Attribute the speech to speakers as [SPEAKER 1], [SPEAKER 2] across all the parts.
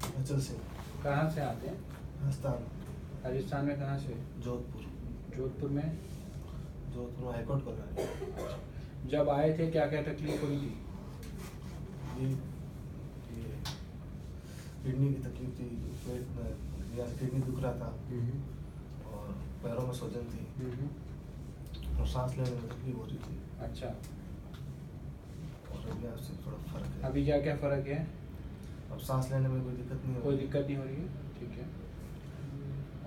[SPEAKER 1] अचल सिंह।
[SPEAKER 2] कहाँ से आते हैं?
[SPEAKER 1] राजस्थान।
[SPEAKER 2] राजस्थान में कहाँ से?
[SPEAKER 1] जोधपुर।
[SPEAKER 2] जोधपुर में
[SPEAKER 1] हाईकोर्ट कर रहा है।
[SPEAKER 2] जब आए थे क्या क्या तकलीफ हुई थी?
[SPEAKER 1] ये किडनी की तकलीफ थी, पेट में या किडनी दुख रहा था और पैरों में सूजन थी और सांस लेने में तकलीफ हो रही थी।
[SPEAKER 2] अच्छा,
[SPEAKER 1] और अभी आपसे थोड़ा फर्क है।
[SPEAKER 2] अभी क्या क्या फ़र्क है?
[SPEAKER 1] अब सांस लेने में कोई दिक्कत नहीं हो
[SPEAKER 2] कोई
[SPEAKER 1] रही।
[SPEAKER 2] दिक्कत नहीं हो रही है, ठीक है।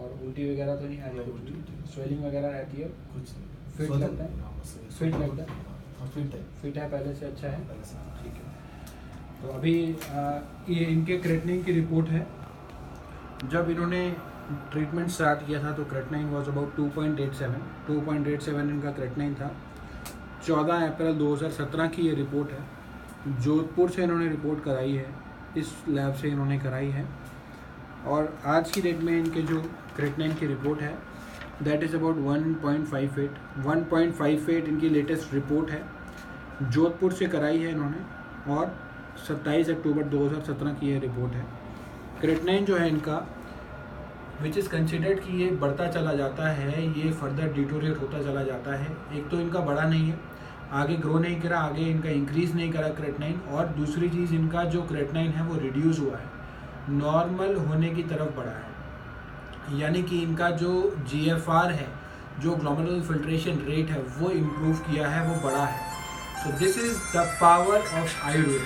[SPEAKER 2] और उल्टी वगैरह तो नहीं आ रही?
[SPEAKER 1] उल्टी
[SPEAKER 2] स्वेलिंग वगैरह रहती है?
[SPEAKER 1] कुछ नहीं।
[SPEAKER 2] फिट
[SPEAKER 1] सूजन-
[SPEAKER 2] लगता है?
[SPEAKER 1] हाँ, बस ये
[SPEAKER 2] फिट
[SPEAKER 1] सूजन-
[SPEAKER 2] लगता है?
[SPEAKER 1] हाँ, फिट है।
[SPEAKER 2] फिट है, पहले से अच्छा है,
[SPEAKER 1] पहले से।
[SPEAKER 2] ठीक है। तो अभी ये इनके क्रेटनिन की रिपोर्ट है। जब इन्होंने ट्रीटमेंट स्टार्ट किया था तो क्रेटनिन वाज अबाउट 2.87 इनका क्रेटनिन था। 14 अप्रैल 2017 की ये रिपोर्ट है। जोधपुर से इन्होंने रिपोर्ट कराई है, इस लैब से इन्होंने कराई है। और आज की डेट में इनके जो क्रेटनिन की रिपोर्ट है दैट इज़ अबाउट 1.58 इनकी लेटेस्ट रिपोर्ट है। जोधपुर से कराई है इन्होंने और 27 अक्टूबर 2017 की ये रिपोर्ट है। क्रेटनिन जो है इनका विच इज़ कंसिडर्ड कि ये बढ़ता चला जाता है, ये फर्दर डिटोरिएट होता चला जाता है। एक तो इनका बढ़ा नहीं है, आगे ग्रो नहीं करा, आगे इनका इंक्रीज़ नहीं करा क्रेटनिन, और दूसरी चीज़ इनका जो क्रेटनिन है वो रिड्यूस हुआ है, नॉर्मल होने की तरफ बढ़ा है। यानी कि इनका जो GFR है, जो ग्लोमेरुलर फिल्ट्रेशन रेट है, वो इम्प्रूव किया है, वो बढ़ा है। So this is the power of Ayurveda.